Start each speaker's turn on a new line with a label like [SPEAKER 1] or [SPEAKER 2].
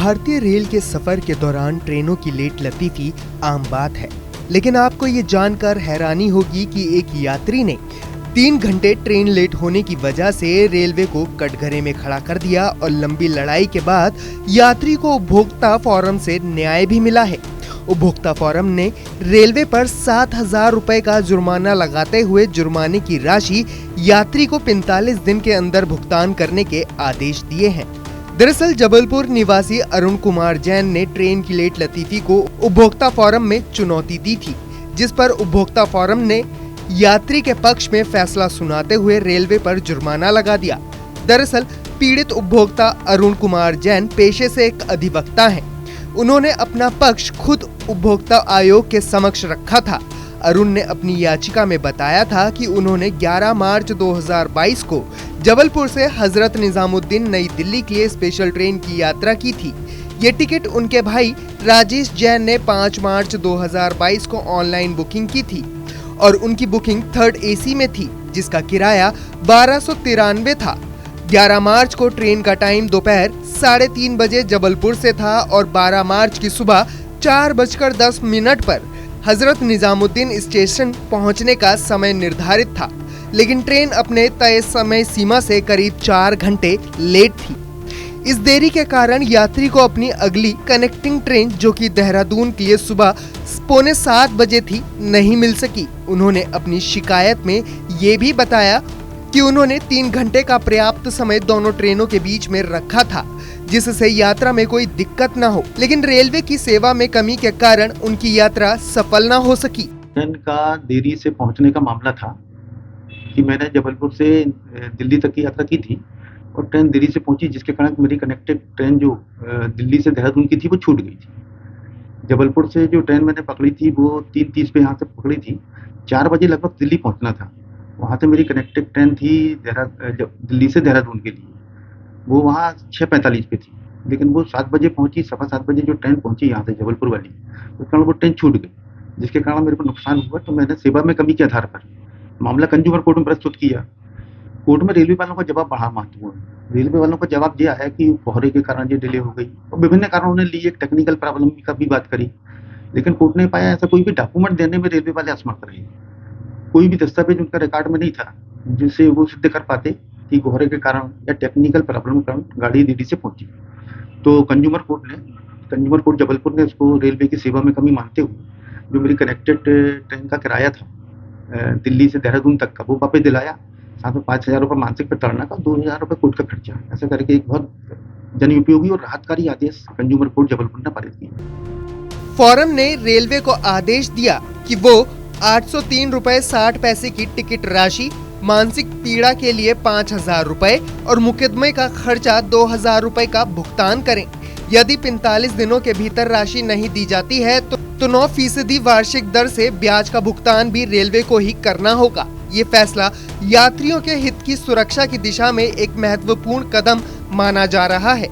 [SPEAKER 1] भारतीय रेल के सफर के दौरान ट्रेनों की लेट लतीफी आम बात है, लेकिन आपको ये जानकर हैरानी होगी कि एक यात्री ने 3 घंटे ट्रेन लेट होने की वजह से रेलवे को कटघरे में खड़ा कर दिया और लंबी लड़ाई के बाद यात्री को उपभोक्ता फोरम से न्याय भी मिला है। उपभोक्ता फोरम ने रेलवे पर 7,000 रुपए का जुर्माना लगाते हुए जुर्माने की राशि यात्री को 45 दिन के अंदर भुगतान करने के आदेश दिए हैं। दरअसल जबलपुर निवासी अरुण कुमार जैन ने ट्रेन की लेट लतीफी को उपभोक्ता फोरम में चुनौती दी थी, जिस पर उपभोक्ता फोरम ने यात्री के पक्ष में फैसला सुनाते हुए रेलवे पर जुर्माना लगा दिया। दरअसल पीड़ित उपभोक्ता अरुण कुमार जैन पेशे से एक अधिवक्ता हैं। उन्होंने अपना पक्ष खुद उपभोक्ता आयोग के समक्ष रखा था। अरुण ने अपनी याचिका में बताया था कि उन्होंने 11 मार्च 2022 को जबलपुर से हजरत निजामुद्दीन नई दिल्ली के लिए स्पेशल ट्रेन की यात्रा की थी। ये टिकट उनके भाई राजेश जैन ने 5 मार्च 2022 को ऑनलाइन बुकिंग की थी और उनकी बुकिंग 3rd AC में थी, जिसका किराया 1293 था। 11 मार्च को ट्रेन का टाइम दोपहर 3:30 बजे जबलपुर से था और 12 मार्च की सुबह 4:10 पर हजरत निजामुद्दीन स्टेशन पहुंचने का समय निर्धारित था, लेकिन ट्रेन अपने तय समय सीमा से करीब 4 घंटे लेट थी। इस देरी के कारण यात्री को अपनी अगली कनेक्टिंग ट्रेन, जो कि देहरादून के लिए सुबह 6:45 बजे थी, नहीं मिल सकी। उन्होंने अपनी शिकायत में ये भी बताया कि उन्होंने 3 घंटे का पर्याप्त समय दोनों ट्रेनों के बीच में रखा था, जिससे यात्रा में कोई दिक्कत न हो, लेकिन रेलवे की सेवा में कमी के कारण उनकी यात्रा सफल न हो सकी।
[SPEAKER 2] ट्रेन का देरी से पहुंचने का मामला था कि मैंने जबलपुर से दिल्ली तक की यात्रा की थी और ट्रेन देरी से पहुंची, जिसके कारण मेरी कनेक्टेड ट्रेन जो दिल्ली से देहरादून की थी वो छूट गई थी। जबलपुर से जो ट्रेन मैंने पकड़ी थी वो 3:30 पे यहाँ से पकड़ी थी। 4 बजे लगभग दिल्ली पहुँचना था। वहाँ से मेरी कनेक्टेड ट्रेन थी दिल्ली से देहरादून के लिए, वो वहाँ 6:45 पे थी, लेकिन वो 7 बजे पहुँची। 7:15 बजे जो ट्रेन पहुँची यहाँ से जबलपुर वाली, उस कारण वो ट्रेन छूट गई, जिसके कारण मेरे को नुकसान हुआ। तो मैंने सेवा में कमी के आधार पर मामला कंज्यूमर कोर्ट में प्रस्तुत किया। कोर्ट में रेलवे वालों का जवाब बड़ा महत्वपूर्ण। रेलवे वालों का जवाब यह आया कि कोहरे के कारण ये डिले हो गई और विभिन्न कारणों ने ली, एक टेक्निकल प्रॉब्लम का भी बात करी, लेकिन कोर्ट ने पाया ऐसा कोई भी डॉक्यूमेंट देने में रेलवे वाले असमर्थ रहे। कोई भी दस्तावेज उनका रिकॉर्ड में नहीं था जिससे वो सिद्ध कर पाते कि कोहरे के कारण या टेक्निकल प्रॉब्लम के कारण गाड़ी देरी से पहुंची। तो कंज्यूमर कोर्ट जबलपुर ने उसको रेलवे की सेवा में कमी मानते हुए जो मेरी कनेक्टेड ट्रेन का किराया था दिल्ली से देहरादून तक का, वो वापस दिलाया। साथ में 5,000 रुपये मानसिक प्रताड़ना का, 2,000 रुपये कोर्ट का खर्चा, ऐसा करके एक बहुत जन उपयोगी और राहतकारी आदेश कंज्यूमर कोर्ट जबलपुर ने पारित किया।
[SPEAKER 1] फोरम ने रेलवे को आदेश दिया कि वो 803 रुपए 60 पैसे की टिकट राशि, मानसिक पीड़ा के लिए 5,000 रुपए और मुकदमे का खर्चा 2,000 रुपए का भुगतान करें। यदि 45 दिनों के भीतर राशि नहीं दी जाती है तो 9% वार्षिक दर से ब्याज का भुगतान भी रेलवे को ही करना होगा। ये फैसला यात्रियों के हित की सुरक्षा की दिशा में एक महत्वपूर्ण कदम माना जा रहा है।